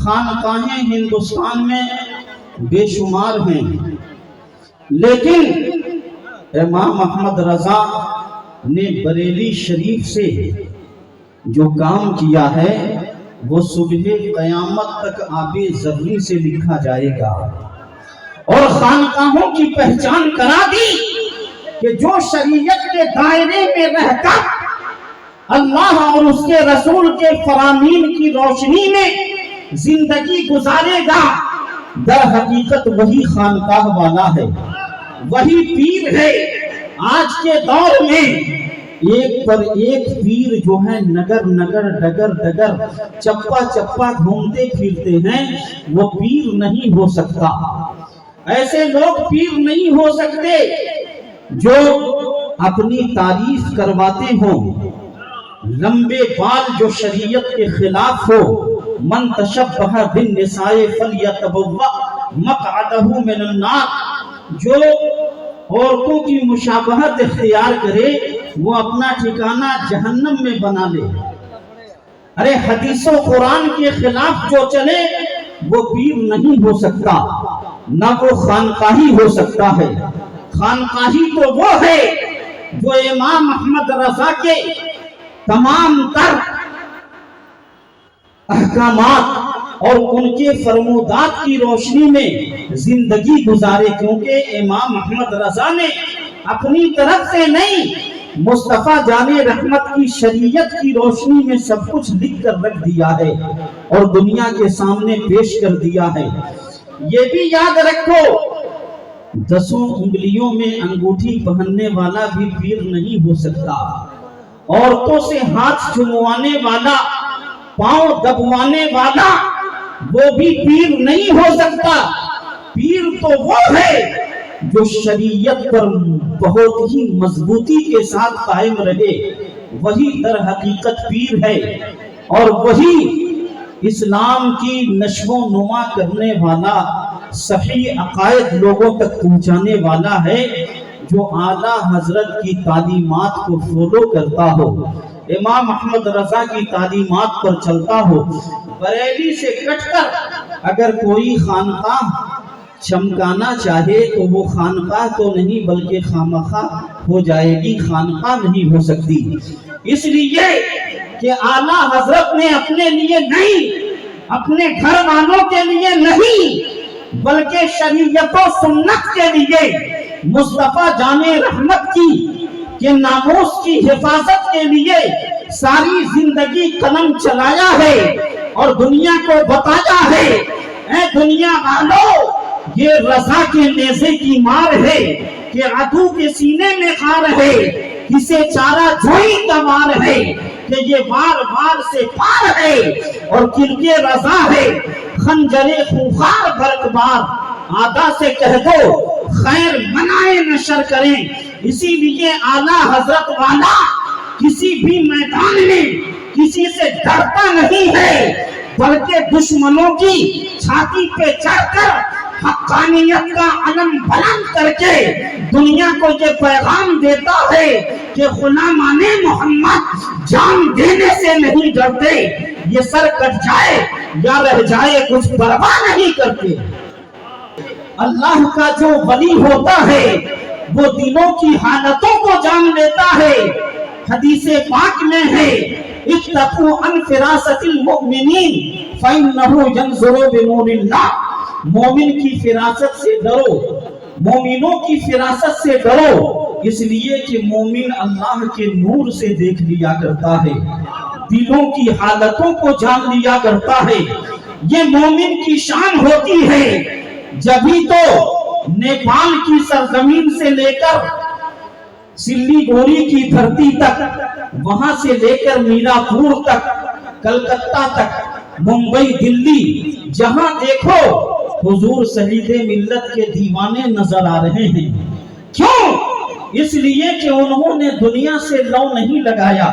خانقاہیں ہندوستان میں بے شمار ہیں، لیکن امام احمد رضا نے بریلی شریف سے جو کام کیا ہے وہ صبح قیامت تک آب زرین سے لکھا جائے گا، اور خانقاہوں کی پہچان کرا دی کہ جو شریعت کے دائرے میں رہ کر اللہ اور اس کے رسول کے فرامین کی روشنی میں زندگی گزارے گا، در حقیقت وہی خانقاہ والا ہے، وہی پیر ہے۔ آج کے دور میں ایک پر ایک پیر جو ہے نگر نگر ڈگر ڈگر چپا چپا گھومتے پھرتے ہیں، وہ پیر نہیں ہو سکتا۔ ایسے لوگ پیر نہیں ہو سکتے جو اپنی تعریف کرواتے ہوں، لمبے بال جو شریعت کے خلاف ہو، من تشبہ بالنساء فلیتبوأ مقعدہ من النار، جو عورتوں کی مشابہت اختیار کرے وہ اپنا ٹھکانہ جہنم میں بنا لے۔ ارے حدیث و قرآن کے خلاف جو چلے وہ پیر نہیں ہو سکتا، نہ وہ خانقاہی ہو سکتا ہے۔ خانقاہی تو وہ ہے جو امام احمد رضا کے تمام تر احکامات اور ان کے فرمودات کی روشنی میں زندگی گزارے، کیونکہ امام احمد رضا نے اپنی طرف سے نہیں، مصطفیٰ جان رحمت کی شریعت کی روشنی میں سب کچھ لکھ کر رکھ دیا ہے اور دنیا کے سامنے پیش کر دیا ہے۔ یہ بھی یاد رکھو، 10 انگلیوں میں انگوٹھی پہننے والا بھی پیر نہیں ہو سکتا، عورتوں سے ہاتھ چموانے والا، پاؤں دبوانے والا، وہ بھی پیر نہیں ہو سکتا۔ پیر تو وہ ہے جو شریعت پر بہت ہی مضبوطی کے ساتھ قائم رہے، وہی در حقیقت پیر ہے، اور وہی اسلام کی نشو و نما کرنے والا، صحیح عقائد لوگوں تک پہنچانے والا ہے، جو اعلیٰ حضرت کی تعلیمات کو فالو کرتا ہو، امام احمد رضا کی تعلیمات پر چلتا ہو۔ بریلی سے کٹ کر اگر کوئی خانقاہ چمکانا چاہے تو وہ خانقاہ تو نہیں بلکہ خامخواہ ہو جائے گی، خانقاہ نہیں ہو سکتی، اس لیے کہ اعلیٰ حضرت نے اپنے لیے نہیں، اپنے گھر والوں کے لیے نہیں، بلکہ شریعت و سنت کے لیے، مصطفیٰ جان رحمت کی کہ ناموس کی حفاظت کے لیے ساری زندگی قلم چلایا ہے اور دنیا کو بتایا ہے، اے دنیا والو، یہ رضا کے نیزے کی مار ہے کہ عدو کے سینے میں خار ہے، اسے چارہ جوئی کا وار ہے کہ یہ وار وار سے پار ہے، اور کلکے رضا ہے خنجر خونخوار برقبار، آدھا سے کہہ دو خیر منائے نشر کریں۔ اسی لیے اعلیٰ حضرت والا کسی بھی میدان میں کسی سے ڈرتا نہیں ہے، بلکہ دشمنوں کی چھاتی پہ چڑھ کر حقانیت کا علم بلند کر کے دنیا کو یہ پیغام دیتا ہے کہ غلامان محمد جان دینے سے نہیں ڈرتے، یہ سر کٹ جائے یا رہ جائے کچھ پرواہ نہیں کرتے۔ اللہ کا جو ولی ہوتا ہے وہ دلوں کی حالتوں کو جان لیتا ہے۔ حدیث پاک میں ہے اتقوا عن فراست المؤمنین فإنه ينظر بنور اللہ، مومن کی فراست سے ڈرو، مومنوں کی فراست سے ڈرو، اس لیے کہ مومن اللہ کے نور سے دیکھ لیا کرتا ہے، دلوں کی حالتوں کو جان لیا کرتا ہے۔ یہ مومن کی شان ہوتی ہے۔ جبھی تو نیپال کی سرزمین سے لے کر سلی گوڑی کی دھرتی تک، وہاں سے لے کر میرا پور تک، کلکتہ تک، ممبئی، دلی، جہاں دیکھو حضور سید ملت کے دیوانے نظر آ رہے ہیں۔ کیوں؟ اس لیے کہ انہوں نے دنیا سے لو نہیں لگایا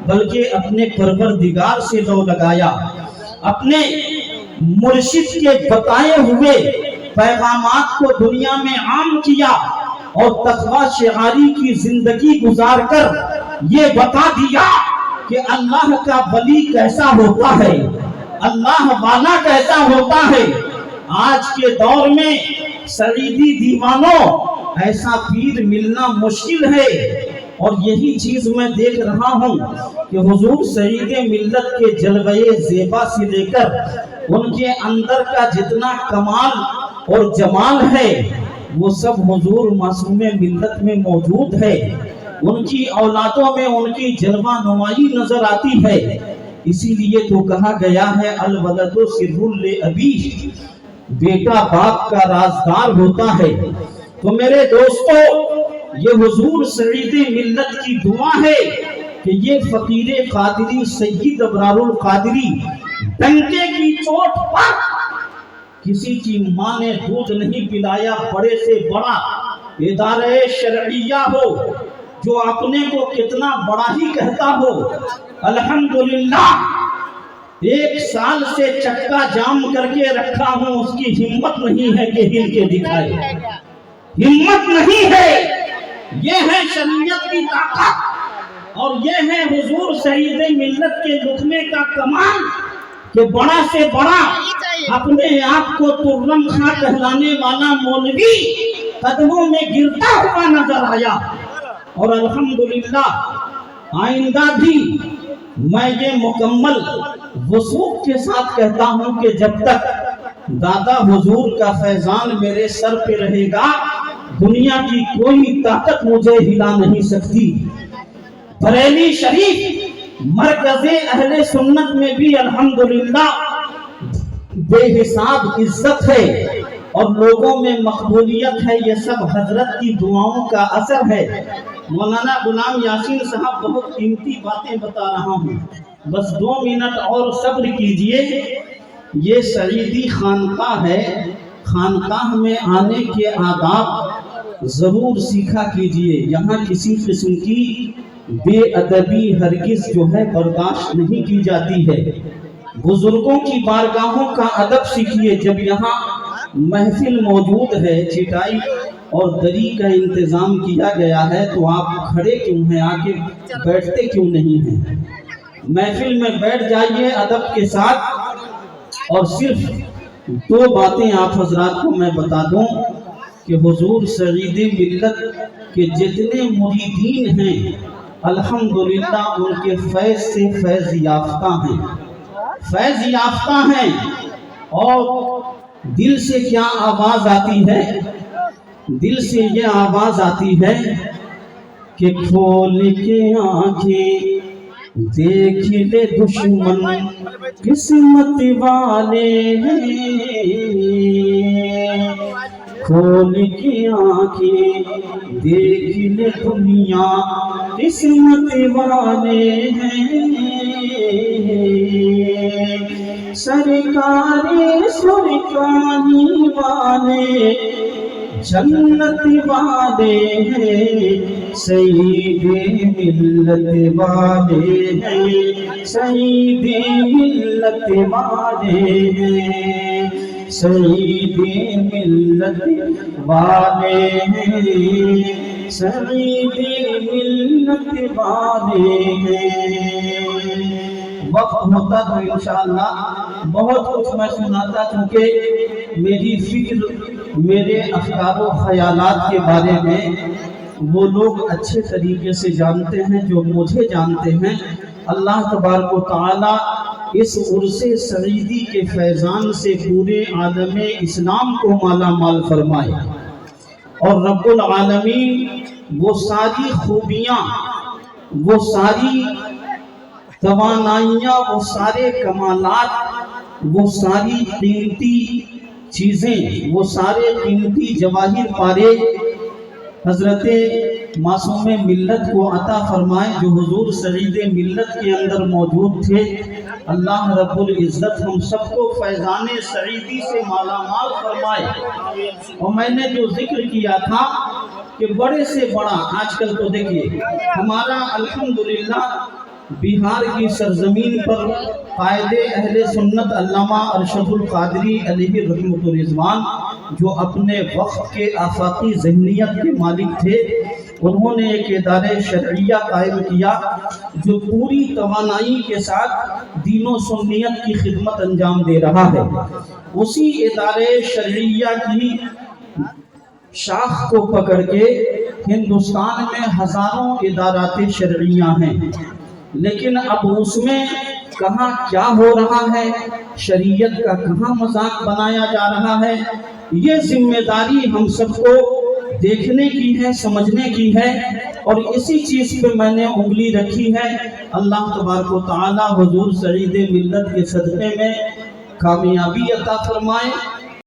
بلکہ اپنے پروردگار سے لو لگایا، اپنے مرشد کے بتائے ہوئے پیغامات کو دنیا میں عام کیا، اور تقوی شعاری کی زندگی گزار کر یہ بتا دیا کہ اللہ کا ولی کیسا ہوتا ہے، اللہ والا کہتا ہوتا ہے۔ آج کے دور میں سعیدی دیوانوں ایسا پیر ملنا مشکل ہے، اور یہی چیز میں دیکھ رہا ہوں کہ حضور سعید ملت کے جلوے زیبا سے لے کر ان کے اندر کا جتنا کمال اور جمال ہے وہ سب حضور معصوم ملت میں موجود ہے۔ ان کی اولادوں میں ان کی جلوہ نمائی نظر آتی ہے۔ اسی لیے تو کہا گیا ہے الولد سر لابیہ، بیٹا باپ کا رازدار ہوتا ہے۔ تو میرے دوستو، یہ حضور سعید ملت کی دعا ہے کہ یہ فقیر قادری سید ابرار القادری ڈنکے کی چوٹ پر کسی کی ماں نے دودھ نہیں پلایا، بڑے سے بڑا ادارہ شرعیہ ہو جو اپنے کو کتنا بڑا ہی کہتا ہو، الحمدللہ 1 سال سے چکا جام کر کے رکھا ہوں، اس کی ہمت نہیں ہے کہ ہل کے دکھائے، ہمت نہیں ہے۔ یہ ہے شریعت کی طاقت، اور یہ ہے حضور سعید ملت کے لقمے کا کمال کہ بڑا سے بڑا اپنے آپ کو ترم خاں کہلانے والا مولوی قدموں میں گرتا ہوا نظر آیا۔ اور الحمدللہ آئندہ بھی میں یہ مکمل وثوق کے ساتھ کہتا ہوں کہ جب تک دادا حضور کا فیضان میرے سر پہ رہے گا، دنیا کی کوئی طاقت مجھے ہلا نہیں سکتی۔ بریلی شریف مرکز اہل سنت میں بھی الحمدللہ بے حساب عزت ہے اور لوگوں میں مقبولیت ہے، یہ سب حضرت کی دعاؤں کا اثر ہے۔ مولانا غلام یاسین صاحب بہت قیمتی باتیں بتا رہا ہوں، بس 2 منٹ اور صبر کیجئے۔ یہ سعیدی خانقاہ ہے، خانقاہ میں آنے کے آداب ضرور سیکھا کیجئے۔ یہاں کسی قسم کی بے ادبی ہرگز جو ہے برداشت نہیں کی جاتی ہے۔ بزرگوں کی بارگاہوں کا ادب سیکھیے۔ جب یہاں محفل موجود ہے، چٹائی اور دری کا انتظام کیا گیا ہے، تو آپ کھڑے کیوں ہیں؟ آ کے بیٹھتے کیوں نہیں ہیں؟ محفل میں بیٹھ جائیے ادب کے ساتھ۔ اور صرف 2 باتیں آپ حضرات کو میں بتا دوں کہ حضور سعید ملت کے جتنے مریدین ہیں الحمدللہ ان کے فیض سے فیض یافتہ ہیں، فیض یافتہ ہیں۔ اور دل سے کیا آواز آتی ہے؟ دل سے یہ آواز آتی ہے کہ کھول کے آنکھیں دیکھ لے دشمن قسمت والے ہیں، کھول کے آنکھیں دیکھ لے دنیا قسمت والے ہیں، سرکار سرکاری والے جنت والے ہیں، سعید ملت والے ہیں، سعید ملت والے ہیں، سعید ملت والے ہیں، سعید ملت والے ہیں۔ وقت ہوتا تو انشاءاللہ بہت کچھ میں سناتا، چونکہ میری فکر میرے افکار و خیالات کے بارے میں وہ لوگ اچھے طریقے سے جانتے ہیں جو مجھے جانتے ہیں۔ اللہ تبارک و تعالی اس عرص سعیدی کے فیضان سے پورے عالم اسلام کو مالا مال فرمائے، اور رب العالمین وہ ساری خوبیاں، وہ ساری توانائیاں، وہ سارے کمالات، وہ ساری قیمتی چیزیں، وہ سارے قیمتی جواہر پارے حضرت معصوم ملت کو عطا فرمائے جو حضور سعید ملت کے اندر موجود تھے۔ اللہ رب العزت ہم سب کو فیضان سعیدی سے مالا مال فرمائے۔ اور میں نے جو ذکر کیا تھا کہ بڑے سے بڑا، آج کل تو دیکھیے ہمارا الحمدللہ بہار کی سرزمین پر قائد اہل سنت علامہ ارشد القادری علیہ رحمۃ الرضوان، جو اپنے وقت کے آفاقی ذہنیت کے مالک تھے، انہوں نے ایک ادارہ شرعیہ قائم کیا جو پوری توانائی کے ساتھ دین و سنیت کی خدمت انجام دے رہا ہے۔ اسی ادارہ شرعیہ کی شاخ کو پکڑ کے ہندوستان میں ہزاروں ادارات شرعیہ ہیں، لیکن اب اس میں کہاں کیا ہو رہا ہے، شریعت کا کہاں مذاق بنایا جا رہا ہے، یہ ذمہ داری ہم سب کو دیکھنے کی ہے، سمجھنے کی ہے، اور اسی چیز پہ میں نے انگلی رکھی ہے۔ اللہ تبارک و تعالی حضور سعید ملت کے صدقے میں کامیابی عطا فرمائے۔